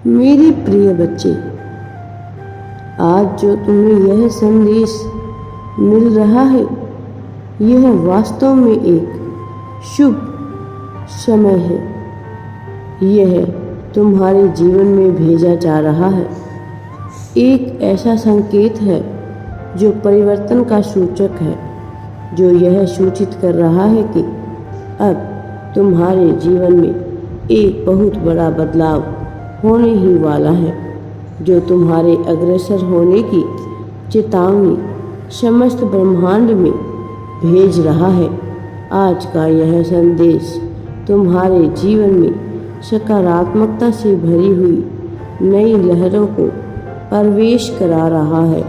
मेरे प्रिय बच्चे, आज जो तुम्हें यह संदेश मिल रहा है, यह वास्तव में एक शुभ समय है। यह तुम्हारे जीवन में भेजा जा रहा है। एक ऐसा संकेत है जो परिवर्तन का सूचक है, जो यह सूचित कर रहा है कि अब तुम्हारे जीवन में एक बहुत बड़ा बदलाव होने ही वाला है, जो तुम्हारे अग्रसर होने की चेतावनी समस्त ब्रह्मांड में भेज रहा है। आज का यह संदेश तुम्हारे जीवन में सकारात्मकता से भरी हुई नई लहरों को प्रवेश करा रहा है।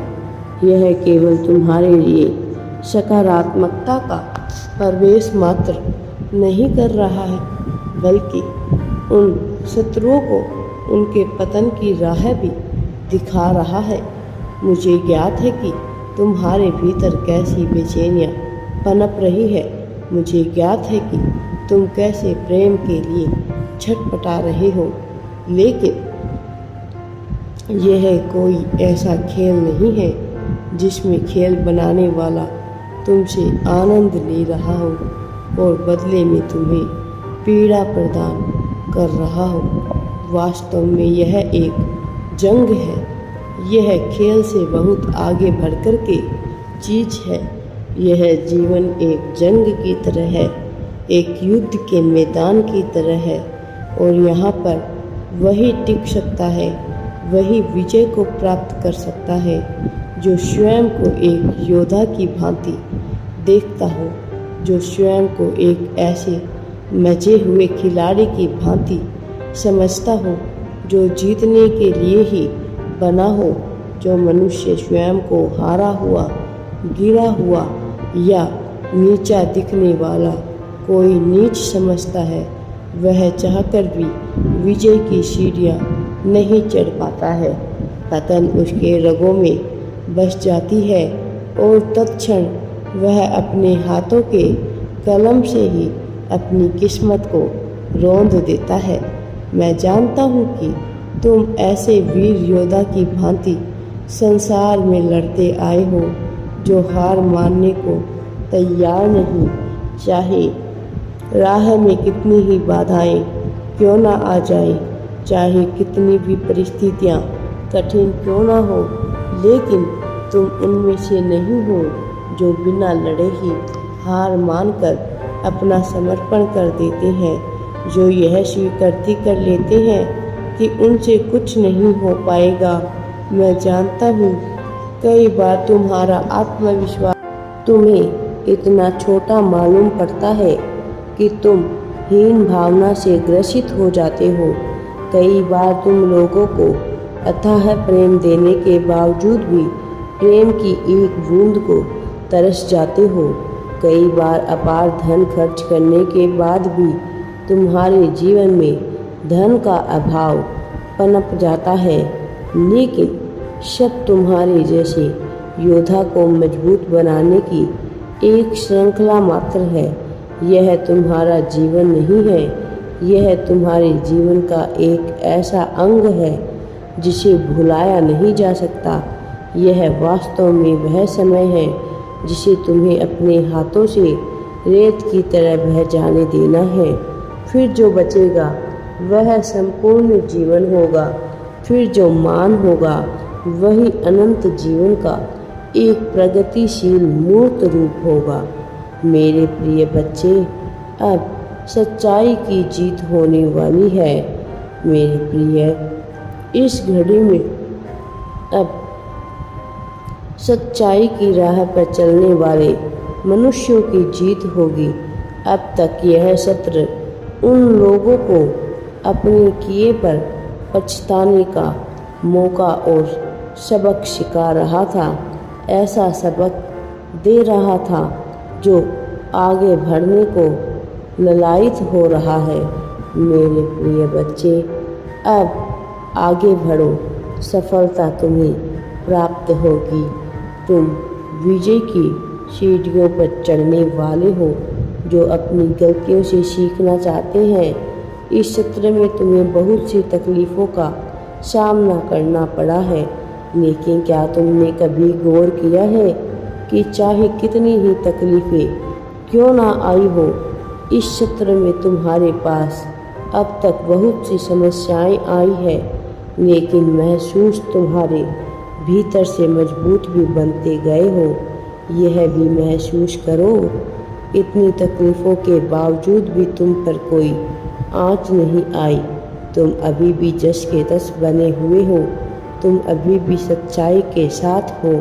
यह केवल तुम्हारे लिए सकारात्मकता का प्रवेश मात्र नहीं कर रहा है, बल्कि उन शत्रुओं को उनके पतन की राह भी दिखा रहा है। मुझे ज्ञात है कि तुम्हारे भीतर कैसी बेचैनियाँ पनप रही है। मुझे ज्ञात है कि तुम कैसे प्रेम के लिए छटपटा रहे हो, लेकिन यह कोई ऐसा खेल नहीं है जिसमें खेल बनाने वाला तुमसे आनंद ले रहा हो और बदले में तुम्हें पीड़ा प्रदान कर रहा हो। वास्तव में यह एक जंग है। यह खेल से बहुत आगे बढ़कर के चीज है। यह जीवन एक जंग की तरह है, एक युद्ध के मैदान की तरह है, और यहाँ पर वही टिक सकता है, वही विजय को प्राप्त कर सकता है जो स्वयं को एक योद्धा की भांति देखता हो, जो स्वयं को एक ऐसे मजे हुए खिलाड़ी की भांति समझता हो जो जीतने के लिए ही बना हो। जो मनुष्य स्वयं को हारा हुआ, गिरा हुआ या नीचा दिखने वाला कोई नीच समझता है, वह चाहकर भी विजय की सीढ़ियाँ नहीं चढ़ पाता है। पतन उसके रगों में बस जाती है और तत्क्षण वह अपने हाथों के कलम से ही अपनी किस्मत को रौंद देता है। मैं जानता हूँ कि तुम ऐसे वीर योद्धा की भांति संसार में लड़ते आए हो, जो हार मानने को तैयार नहीं, चाहे राह में कितनी ही बाधाएं क्यों ना आ जाए, चाहे कितनी भी परिस्थितियाँ कठिन क्यों ना हो, लेकिन तुम उनमें से नहीं हो जो बिना लड़े ही हार मानकर अपना समर्पण कर देते हैं, जो यह स्वीकृति कर लेते हैं कि उनसे कुछ नहीं हो पाएगा। मैं जानता हूँ कई बार तुम्हारा आत्मविश्वास तुम्हें इतना छोटा मालूम पड़ता है कि तुम हीन भावना से ग्रसित हो जाते हो। कई बार तुम लोगों को अथाह प्रेम देने के बावजूद भी प्रेम की एक बूंद को तरस जाते हो। कई बार अपार धन खर्च करने के बाद भी तुम्हारे जीवन में धन का अभाव पनप जाता है, लेकिन सब तुम्हारे जैसे योद्धा को मजबूत बनाने की एक श्रृंखला मात्र है। यह तुम्हारा जीवन नहीं है, यह तुम्हारे जीवन का एक ऐसा अंग है जिसे भुलाया नहीं जा सकता। यह वास्तव में वह समय है जिसे तुम्हें अपने हाथों से रेत की तरह बह जाने देना है। फिर जो बचेगा वह संपूर्ण जीवन होगा। फिर जो मान होगा वही अनंत जीवन का एक प्रगतिशील मूर्त रूप होगा। मेरे प्रिय बच्चे, अब सच्चाई की जीत होने वाली है। मेरे प्रिय, इस घड़ी में अब सच्चाई की राह पर चलने वाले मनुष्यों की जीत होगी। अब तक यह सत्र उन लोगों को अपने किए पर पछताने का मौका और सबक सिखा रहा था, ऐसा सबक दे रहा था जो आगे बढ़ने को ललायित हो रहा है। मेरे प्रिय बच्चे, अब आगे बढ़ो, सफलता तुम्हें प्राप्त होगी। तुम विजय की सीढ़ियों पर चढ़ने वाले हो जो अपनी गलतियों से सीखना चाहते हैं। इस सत्र में तुम्हें बहुत सी तकलीफ़ों का सामना करना पड़ा है। लेकिन क्या तुमने कभी गौर किया है कि चाहे कितनी ही तकलीफ़ें क्यों ना आई हो, इस सत्र में तुम्हारे पास अब तक बहुत सी समस्याएं आई है, लेकिन महसूस तुम्हारे भीतर से मजबूत भी बनते गए हो। यह भी महसूस करो, इतनी तकलीफ़ों के बावजूद भी तुम पर कोई आँच नहीं आई। तुम अभी भी जश के तश बने हुए हो, तुम अभी भी सच्चाई के साथ हो,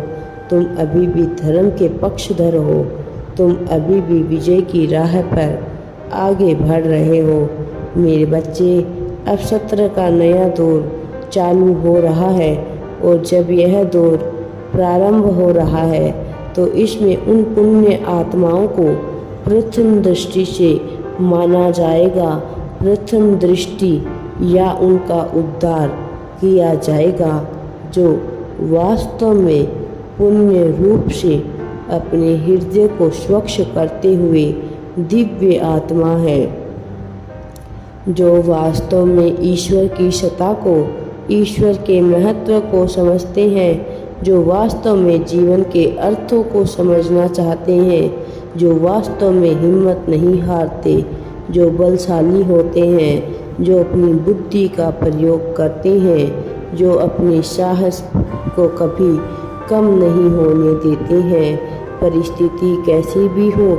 तुम अभी भी धर्म के पक्षधर हो, तुम अभी भी विजय की राह पर आगे बढ़ रहे हो। मेरे बच्चे, अब सत्र का नया दौर चालू हो रहा है और जब यह दौर प्रारंभ हो रहा है तो इसमें उन पुण्य आत्माओं को प्रथम दृष्टि से माना जाएगा। प्रथम दृष्टि या उनका उद्धार किया जाएगा जो वास्तव में पुण्य रूप से अपने हृदय को स्वच्छ करते हुए दिव्य आत्मा है, जो वास्तव में ईश्वर की सत्ता को, ईश्वर के महत्व को समझते हैं, जो वास्तव में जीवन के अर्थों को समझना चाहते हैं, जो वास्तव में हिम्मत नहीं हारते, जो बलशाली होते हैं, जो अपनी बुद्धि का प्रयोग करते हैं, जो अपने साहस को कभी कम नहीं होने देते हैं। परिस्थिति कैसी भी हो,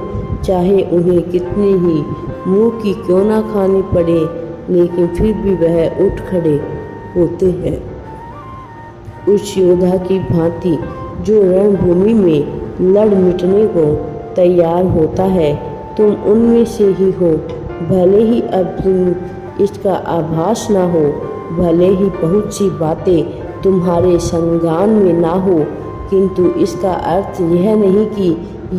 चाहे उन्हें कितनी ही मुंह की क्यों ना खानी पड़े, लेकिन फिर भी वह उठ खड़े होते हैं। उस योद्धा की भांति जो रणभूमि में लड़ मिटने को तैयार होता है, तुम उनमें से ही हो। भले ही अब तुम इसका आभास ना हो, भले ही बहुत सी बातें तुम्हारे संज्ञान में ना हो, किंतु इसका अर्थ यह नहीं कि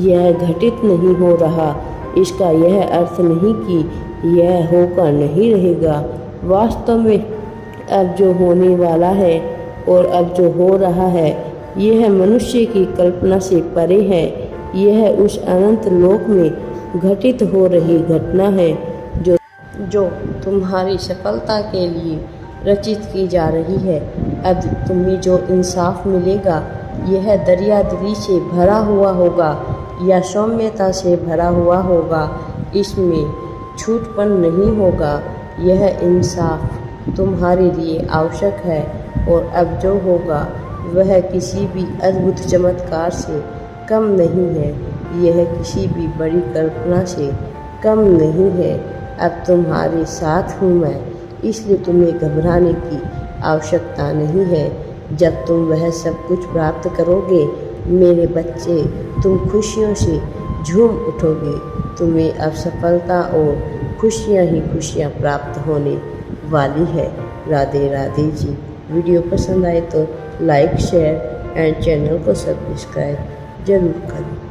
यह घटित नहीं हो रहा। इसका यह अर्थ नहीं कि यह होकर नहीं रहेगा। वास्तव में अब जो होने वाला है और अब जो हो रहा है, यह मनुष्य की कल्पना से परे है। यह उस अनंत लोक में घटित हो रही घटना है जो तुम्हारी सफलता के लिए रचित की जा रही है। अब तुम्हें जो इंसाफ मिलेगा, यह दरियादिली से भरा हुआ होगा या सौम्यता से भरा हुआ होगा। इसमें छूटपन नहीं होगा। यह इंसाफ तुम्हारे लिए आवश्यक है और अब जो होगा वह किसी भी अद्भुत चमत्कार से कम नहीं है। यह किसी भी बड़ी कल्पना से कम नहीं है। अब तुम्हारे साथ हूँ मैं, इसलिए तुम्हें घबराने की आवश्यकता नहीं है। जब तुम वह सब कुछ प्राप्त करोगे मेरे बच्चे, तुम खुशियों से झूम उठोगे। तुम्हें अब सफलता और खुशियाँ ही खुशियाँ प्राप्त होने वाली है। राधे राधे जी। वीडियो पसंद आए तो लाइक, शेयर एंड चैनल को सब्सक्राइब जरूर करें।